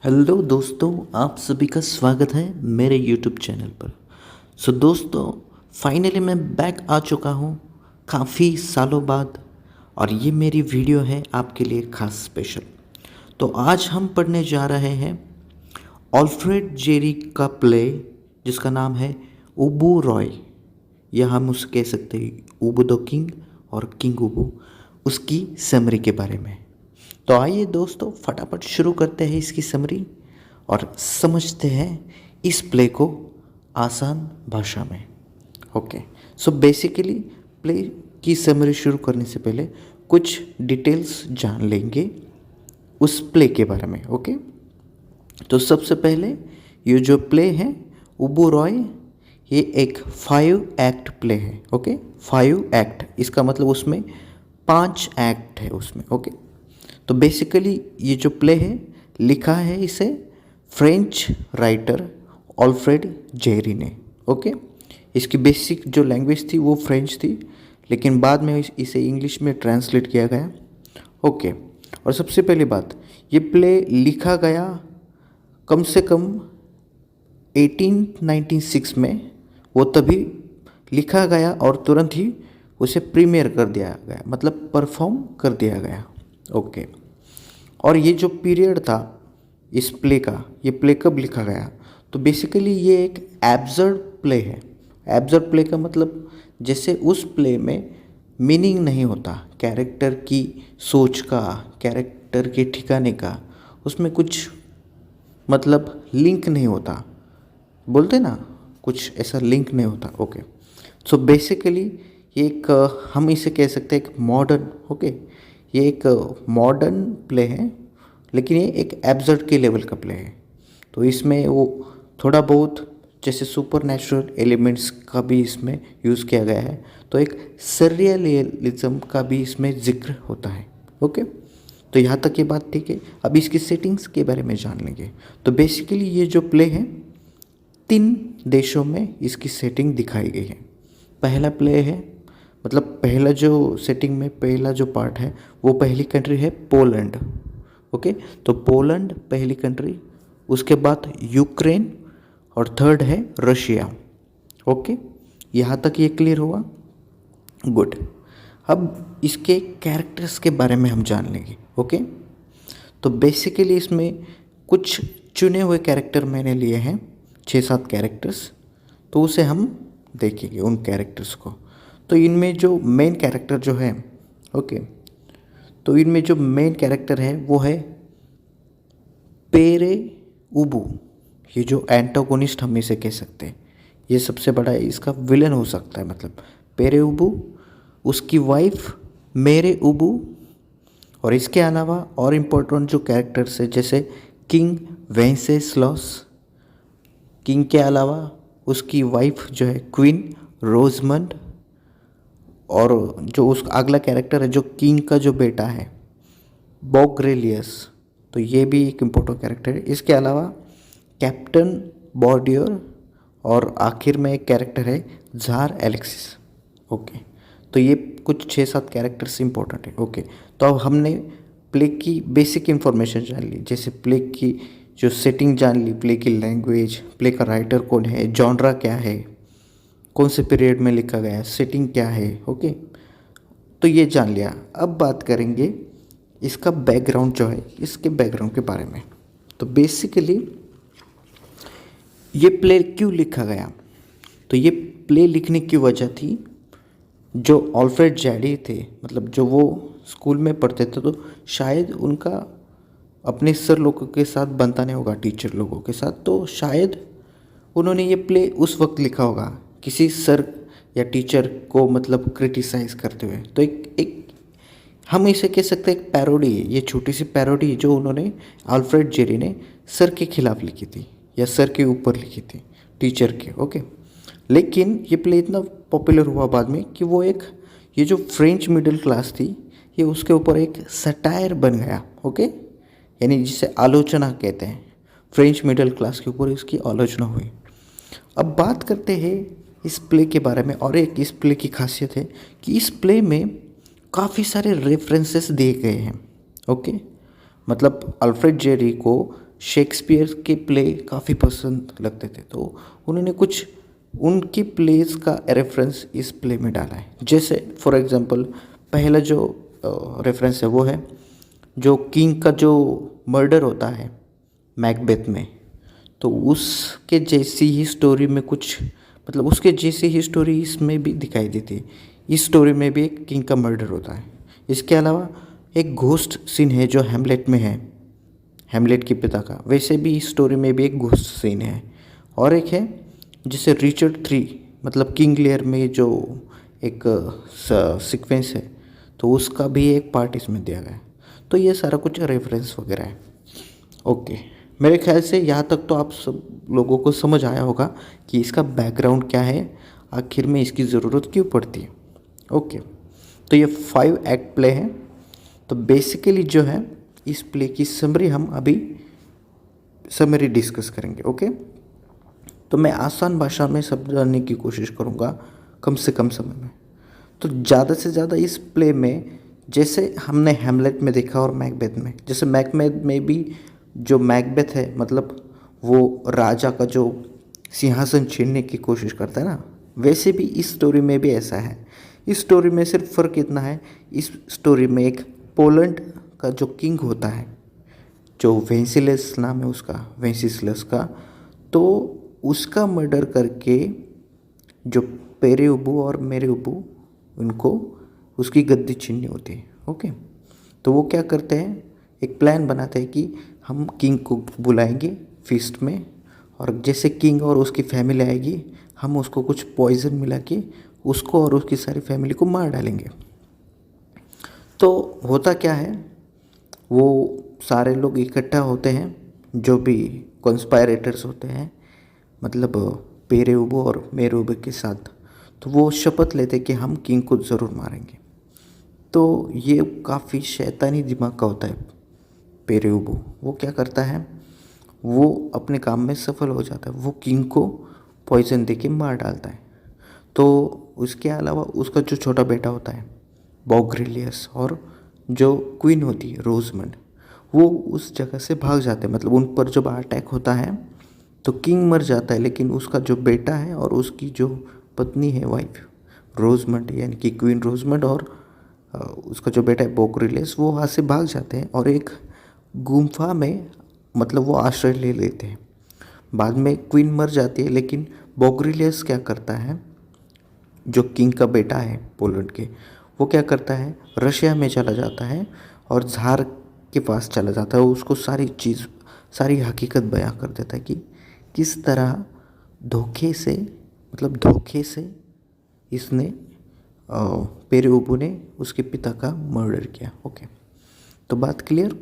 Hello दोस्तों, आप सभी का स्वागत है मेरे यूट्यूब चैनल पर। दोस्तों, फाइनली मैं बैक आ चुका हूँ काफ़ी सालों बाद, और ये मेरी वीडियो है आपके लिए खास स्पेशल। तो आज हम पढ़ने जा रहे हैं ऑल्फ्रेड जेरी का प्ले जिसका नाम है उबू रॉय, या हम उसे कह सकते हैं उबू द किंग और किंग उबू, उसकी समरी के बारे में। तो आइए दोस्तों, फटाफट शुरू करते हैं इसकी समरी और समझते हैं इस प्ले को आसान भाषा में। ओके, सो बेसिकली प्ले की समरी शुरू करने से पहले कुछ डिटेल्स जान लेंगे उस प्ले के बारे में। ओके, तो सबसे पहले ये जो प्ले है उबू रॉय, ये एक 5 एक्ट प्ले है। ओके, 5 एक्ट, इसका मतलब उसमें 5 एक्ट है उसमें। ओके, तो बेसिकली ये जो प्ले है लिखा है इसे फ्रेंच राइटर ऑल्फ्रेड जेरी ने। ओके, इसकी बेसिक जो लैंग्वेज थी वो फ्रेंच थी, लेकिन बाद में इसे इंग्लिश में ट्रांसलेट किया गया। ओके, और सबसे पहली बात, ये प्ले लिखा गया कम से कम 1896 में, वो तभी लिखा गया और तुरंत ही उसे प्रीमियर कर दिया गया, मतलब परफॉर्म कर दिया गया। ओके, और ये जो पीरियड था इस प्ले का, ये प्ले कब लिखा गया, तो बेसिकली ये एक एब्सर्ड प्ले है। एब्सर्ड प्ले का मतलब जैसे उस प्ले में मीनिंग नहीं होता, कैरेक्टर की सोच का, कैरेक्टर के ठिकाने का, उसमें कुछ मतलब लिंक नहीं होता, बोलते ना कुछ ऐसा लिंक नहीं होता। ओके, सो बेसिकली ये एक हम इसे कह सकते हैं एक मॉडर्न, ओके, ये एक मॉडर्न प्ले है, लेकिन ये एक एब्सर्ड के लेवल का प्ले है। तो इसमें वो थोड़ा बहुत जैसे सुपर नेचुरल एलिमेंट्स का भी इसमें यूज़ किया गया है, तो एक सर्रियलिज्म का भी इसमें जिक्र होता है। ओके, तो यहाँ तक ये बात ठीक है। अब इसकी सेटिंग्स के बारे में जान लेंगे। तो बेसिकली ये जो प्ले है 3 देशों में इसकी सेटिंग दिखाई गई है। पहला प्ले है, मतलब पहला जो सेटिंग में पहला जो पार्ट है वो पहली कंट्री है पोलैंड। ओके, तो पोलैंड पहली कंट्री, उसके बाद यूक्रेन, और थर्ड है रशिया। ओके, यहाँ तक ये क्लियर हुआ? गुड। अब इसके कैरेक्टर्स के बारे में हम जान लेंगे। ओके, तो बेसिकली इसमें कुछ चुने हुए कैरेक्टर मैंने लिए हैं, 6-7 कैरेक्टर्स, तो उसे हम देखेंगे उन कैरेक्टर्स को। तो इनमें जो मेन कैरेक्टर जो है, ओके, तो इनमें जो मेन कैरेक्टर है वो है पेरे उबू। ये जो एंटागोनिस्ट हम इसे कह सकते हैं, ये सबसे बड़ा इसका विलन हो सकता है, मतलब पेरे उबू, उसकी वाइफ मेरे उबू, और इसके अलावा और इम्पोर्टेंट जो कैरेक्टर्स है जैसे किंग वेंसेस्लॉस, किंग के अलावा उसकी वाइफ जो है क्वीन रोजमंड, और जो उस अगला कैरेक्टर है जो किंग का जो बेटा है बॉग्रेलियस, तो ये भी एक इम्पोर्टेंट कैरेक्टर है। इसके अलावा कैप्टन बॉर्डियर, और आखिर में एक कैरेक्टर है ज़ार एलेक्सिस। ओके, तो ये कुछ 6-7 कैरेक्टर्स इंपॉर्टेंट है। ओके, तो अब हमने प्ले की बेसिक इन्फॉर्मेशन जान ली, जैसे प्ले की जो सेटिंग जान ली, प्ले की लैंग्वेज, प्ले का राइटर कौन है, जॉनरा क्या है, कौन से पीरियड में लिखा गया है, सेटिंग क्या है। ओके, तो ये जान लिया। अब बात करेंगे इसका बैकग्राउंड जो है, इसके बैकग्राउंड के बारे में। तो बेसिकली ये प्ले क्यों लिखा गया, तो ये प्ले लिखने की वजह थी, जो ऑल्फ्रेड जेरी थे, मतलब जो वो स्कूल में पढ़ते थे, तो शायद उनका अपने सर लोगों के साथ बनता नहीं होगा, टीचर लोगों के साथ, तो शायद उन्होंने ये प्ले उस वक्त लिखा होगा किसी सर या टीचर को मतलब क्रिटिसाइज़ करते हुए। तो एक हम इसे कह सकते हैं एक पैरोडी है, ये छोटी सी पैरोडी जो उन्होंने ऑल्फ्रेड जेरी ने सर के खिलाफ लिखी थी या सर के ऊपर लिखी थी, टीचर के। ओके, लेकिन ये प्ले इतना पॉपुलर हुआ बाद में कि वो एक, ये जो फ्रेंच मिडिल क्लास थी, ये उसके ऊपर एक सटायर बन गया। ओके, यानी जिसे आलोचना कहते हैं, फ्रेंच मिडिल क्लास के ऊपर इसकी आलोचना हुई। अब बात करते हैं इस प्ले के बारे में, और एक इस प्ले की खासियत है कि इस प्ले में काफ़ी सारे रेफरेंसेस दिए गए हैं। ओके, मतलब अल्फ्रेड जेरी को शेक्सपियर के प्ले काफ़ी पसंद लगते थे, तो उन्होंने कुछ उनकी प्लेस का रेफरेंस इस प्ले में डाला है। जैसे फॉर एग्जांपल पहला जो रेफरेंस है वो है जो किंग का जो मर्डर होता है मैकबेथ में, तो उसके जैसी ही स्टोरी में कुछ मतलब उसके जैसी ही स्टोरी इसमें भी दिखाई देती है। इस स्टोरी में भी एक किंग का मर्डर होता है। इसके अलावा एक घोस्ट सीन है जो हेमलेट में है, हेमलेट के पिता का, वैसे भी इस स्टोरी में भी एक घोस्ट सीन है। और एक है जिसे रिचर्ड थ्री मतलब किंग लियर में जो एक सीक्वेंस है, तो उसका भी एक पार्ट इसमें दिया गया है। तो ये सारा कुछ रेफरेंस वगैरह है। ओके, मेरे ख्याल से यहाँ तक तो आप सब लोगों को समझ आया होगा कि इसका बैकग्राउंड क्या है, आखिर में इसकी ज़रूरत क्यों पड़ती है। ओके, तो ये 5 एक्ट प्ले है। तो बेसिकली जो है इस प्ले की समरी हम अभी समरी डिस्कस करेंगे। ओके, तो मैं आसान भाषा में समझाने की कोशिश करूँगा कम से कम समय में। तो ज़्यादा से ज़्यादा इस प्ले में जैसे हमने हेमलेट में देखा और मैकबेथ में, जैसे मैकबेथ में भी जो मैकबेथ है मतलब वो राजा का जो सिंहासन छीनने की कोशिश करता है ना, वैसे भी इस स्टोरी में भी ऐसा है। इस स्टोरी में सिर्फ फ़र्क इतना है, इस स्टोरी में एक पोलैंड का जो किंग होता है, जो वेंसिलेस नाम है उसका, वेंसिस्लस का, तो उसका मर्डर करके जो पेरेउबू और मेरेउबू उनको उसकी गद्दी छीननी होती है। ओके, तो वो क्या करते हैं, एक प्लान बनाते हैं कि हम किंग को बुलाएंगे फीस्ट में, और जैसे किंग और उसकी फैमिली आएगी हम उसको कुछ पॉइजन मिला के उसको और उसकी सारी फैमिली को मार डालेंगे। तो होता क्या है, वो सारे लोग इकट्ठा होते हैं जो भी कॉन्स्पायरेटर्स होते हैं, मतलब पेरेउबू और मेरेउबू के साथ, तो वो शपथ लेते कि हम किंग को ज़रूर मारेंगे। तो ये काफ़ी शैतानी दिमाग का होता है पेरेउबू। वो क्या करता है, वो अपने काम में सफल हो जाता है, वो किंग को पॉइजन दे के मार डालता है। तो उसके अलावा उसका जो छोटा बेटा होता है बॉग्रिलियस और जो क्वीन होती है रोजमंड, वो उस जगह से भाग जाते हैं। मतलब उन पर जब अटैक होता है तो किंग मर जाता है, लेकिन उसका जो बेटा है और उसकी जो पत्नी है वाइफ रोजमंड यानी कि क्वीन रोजमंड और उसका जो बेटा है बॉग्रिलियस, वो वहाँ से भाग जाते हैं और एक गुम्फा में मतलब वो आश्रय ले लेते हैं। बाद में क्वीन मर जाती है, लेकिन बॉग्रिलियस क्या करता है, जो किंग का बेटा है पोलैंड के, वो क्या करता है, रशिया में चला जाता है और ज़ार के पास चला जाता है। उसको सारी चीज़ सारी हकीकत बयां कर देता है कि किस तरह धोखे से मतलब धोखे से इसने पेरेउबू ने उसके पिता का मर्डर किया। ओके, तो बात क्लियर।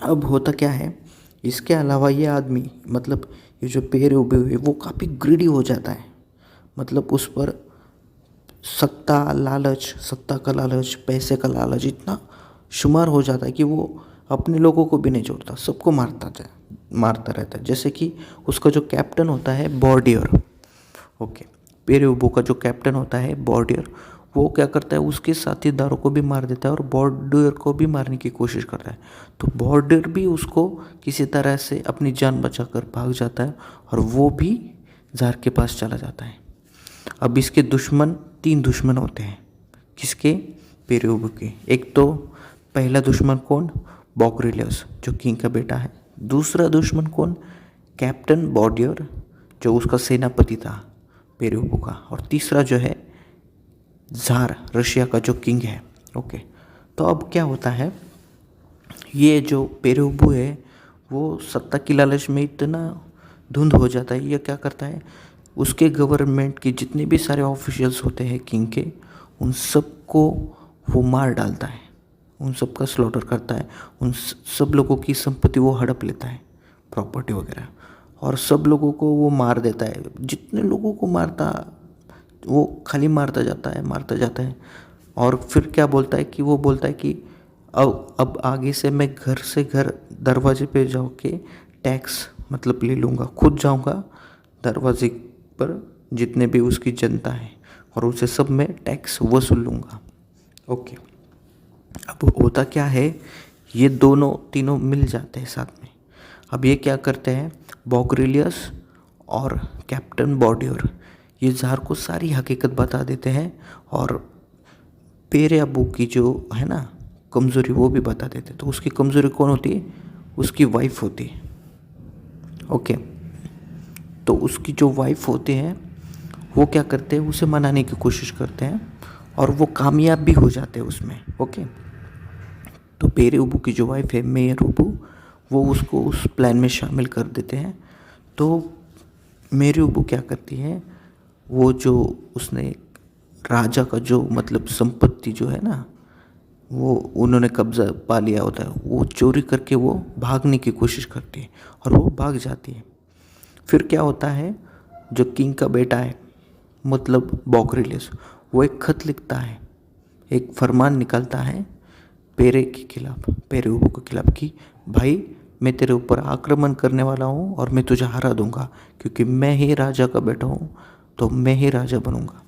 अब होता क्या है, इसके अलावा ये आदमी मतलब ये जो पेरेउबू है वो काफ़ी ग्रीडी हो जाता है। मतलब उस पर सत्ता का लालच, पैसे का लालच इतना शुमार हो जाता है कि वो अपने लोगों को भी नहीं छोड़ता, सबको मारता रहता है। जैसे कि उसका जो कैप्टन होता है बॉर्डियर, ओके, पेरेउबू का जो कैप्टन होता है बॉर्डियर, वो क्या करता है, उसके साथीदारों को भी मार देता है और बॉर्डियर को भी मारने की कोशिश करता है। तो बॉर्डियर भी उसको किसी तरह से अपनी जान बचाकर भाग जाता है और वो भी ज़ार के पास चला जाता है। अब इसके 3 दुश्मन होते हैं, किसके, पेरेउबू के। एक तो पहला दुश्मन कौन, बॉग्रिलियस जो किंग का बेटा है। दूसरा दुश्मन कौन, कैप्टन बॉर्डियर जो उसका सेनापति था पेरेउबू का। और तीसरा जो है ज़ार रशिया का जो किंग है। ओके, तो अब क्या होता है, ये जो पेरेउबू है वो सत्ता की लालच में इतना धुंध हो जाता है, ये क्या करता है, उसके गवर्नमेंट के जितने भी सारे ऑफिशियल्स होते हैं किंग के, उन सबको वो मार डालता है, उन सब का स्लॉटर करता है, उन सब लोगों की संपत्ति वो हड़प लेता है, प्रॉपर्टी वगैरह, और सब लोगों को वो मार देता है। जितने लोगों को मारता वो खाली मारता जाता है। और फिर क्या बोलता है कि वो बोलता है कि अब आगे से मैं घर से घर दरवाजे पे जाके टैक्स मतलब ले लूँगा, खुद जाऊँगा दरवाजे पर जितने भी उसकी जनता है और उसे सब में टैक्स वसूल लूँगा। ओके, अब होता क्या है, ये तीनों मिल जाते हैं साथ में। अब ये क्या करते हैं, बॉगरेलियस और कैप्टन बॉडियर ये ज़ार को सारी हकीकत बता देते हैं और पेरे अबू की जो है ना कमज़ोरी वो भी बता देते हैं। तो उसकी कमज़ोरी कौन होती है, उसकी वाइफ होती है। ओके, तो उसकी जो वाइफ होती है वो क्या करते हैं, उसे मनाने की कोशिश करते हैं और वो कामयाब भी हो जाते हैं उसमें। ओके, तो पेरे उबू की जो वाइफ है मेयर उबू, वो उसको उस प्लान में शामिल कर देते हैं। तो मेरी उबू क्या करती है, वो जो उसने राजा का जो मतलब संपत्ति जो है ना वो उन्होंने कब्जा पा लिया होता है, वो चोरी करके वो भागने की कोशिश करती है और वो भाग जाती है। फिर क्या होता है, जो किंग का बेटा है मतलब बॉगरेलियस, वो एक खत लिखता है, एक फरमान निकालता है पेरे के खिलाफ, पेरे उबू के खिलाफ कि भाई मैं तेरे ऊपर आक्रमण करने वाला हूँ और मैं तुझे हरा दूंगा, क्योंकि मैं ही राजा का बेटा हूँ तो मैं ही राजा बनूंगा।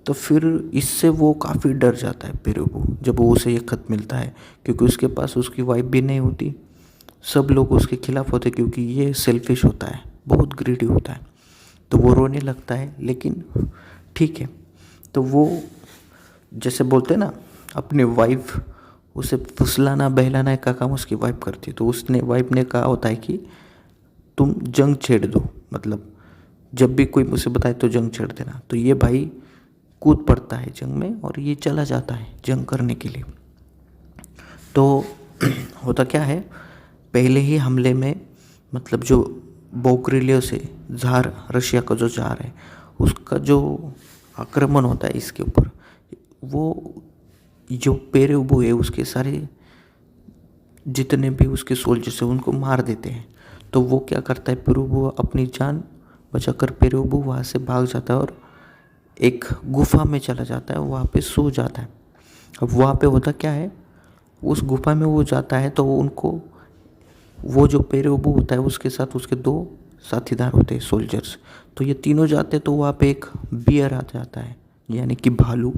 तो फिर इससे वो काफ़ी डर जाता है पेरे उबू जब वो उसे ये खत मिलता है, क्योंकि उसके पास उसकी वाइफ भी नहीं होती, सब लोग उसके खिलाफ होते क्योंकि ये सेल्फिश होता है, बहुत ग्रीडी होता है। तो वो रोने लगता है, लेकिन ठीक है, तो वो जैसे बोलते हैं ना अपने वाइफ, उसे फुसलाना बहलाना का काम उसकी वाइफ करती है। तो उसने वाइफ ने कहा होता है कि तुम जंग छेड़ दो, मतलब जब भी कोई मुझसे बताए तो जंग छेड़ देना। तो ये भाई कूद पड़ता है जंग में और ये चला जाता है जंग करने के लिए। तो होता क्या है, पहले ही हमले में मतलब जो बॉगरेलियस है ज़ार, रशिया का जो ज़ार है, उसका जो आक्रमण होता है इसके ऊपर, वो जो पेरे उबू है उसके सारे जितने भी उसके सोल्जर्स हैं उनको मार देते हैं। तो वो क्या करता है, पेरे उबू अपनी जान बचाकर पेरे उबू वहाँ से भाग जाता है और एक गुफा में चला जाता है, वहाँ पे सो जाता है। अब वहाँ पे होता क्या है, उस गुफा में वो जाता है तो उनको वो जो पेरे उबू होता है उसके साथ उसके 2 साथीदार होते हैं सोल्जर्स, तो ये तीनों जाते तो वहाँ पे एक बियर आ जाता है यानी कि भालू।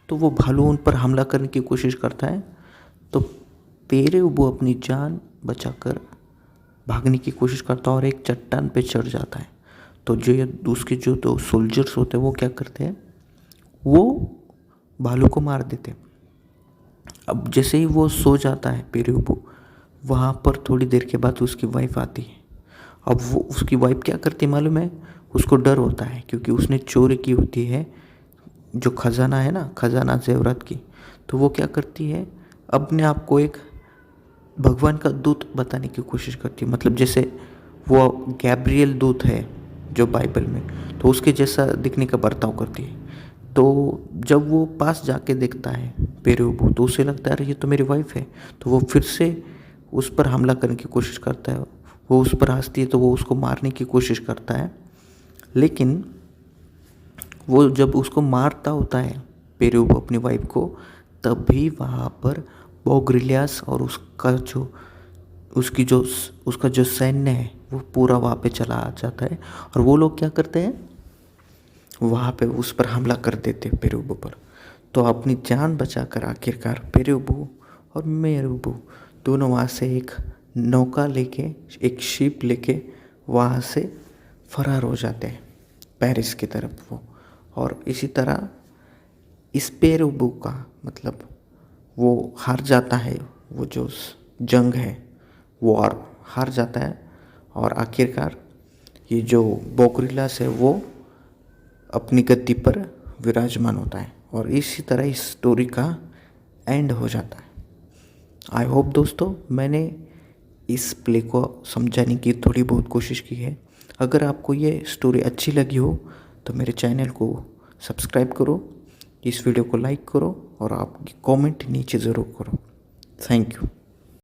तो वो भालू उन पर हमला करने की कोशिश करता है, तो पेरे उबू अपनी जान बचाकर भागने की कोशिश करता है और एक चट्टान पे चढ़ जाता है। तो जो ये उसके जो 2 सोल्जर्स होते हैं वो क्या करते हैं, वो भालू को मार देते हैं। अब जैसे ही वो सो जाता है पेरे उबू, वहाँ पर थोड़ी देर के बाद उसकी वाइफ आती है। अब वो उसकी वाइफ क्या करती है मालूम है, उसको डर होता है क्योंकि उसने चोरी की होती है जो खजाना है ना, खजाना ज़ेवरात की। तो वो क्या करती है, अपने आप को एक भगवान का दूत बताने की कोशिश करती है, मतलब जैसे वो गैब्रियल दूत है जो बाइबल में, तो उसके जैसा दिखने का बर्ताव करती है। तो जब वो पास जाके देखता है पेरे उबू, तो उसे लगता है अरे ये तो मेरी वाइफ है। तो वो फिर से उस पर हमला करने की कोशिश करता है, वो उस पर हंसती है तो वो उसको मारने की कोशिश करता है। लेकिन वो जब उसको मारता होता है पेरे उबू अपनी वाइफ को, तभी वहाँ पर बॉगरेलियस और उसका जो सैन्य है वो पूरा वहाँ पे चला आ जाता है और वो लोग क्या करते हैं, वहाँ पे उस पर हमला कर देते हैं पेरे उबू पर। तो अपनी जान बचाकर आखिरकार पेरे उबू और मेरे उबू दोनों वहाँ से एक नौका लेके, एक शिप लेके वहाँ से फरार हो जाते हैं पेरिस की तरफ वो। और इसी तरह इस पेरे उबू का मतलब वो हार जाता है, वो जो जंग है वो हार जाता है और आखिरकार ये जो बॉगरेलियस है वो अपनी गद्दी पर विराजमान होता है और इसी तरह इस स्टोरी का एंड हो जाता है। आई होप दोस्तों मैंने इस प्ले को समझाने की थोड़ी बहुत कोशिश की है। अगर आपको ये स्टोरी अच्छी लगी हो तो मेरे चैनल को सब्सक्राइब करो, इस वीडियो को लाइक करो और आपकी कमेंट नीचे ज़रूर करो। Thank you.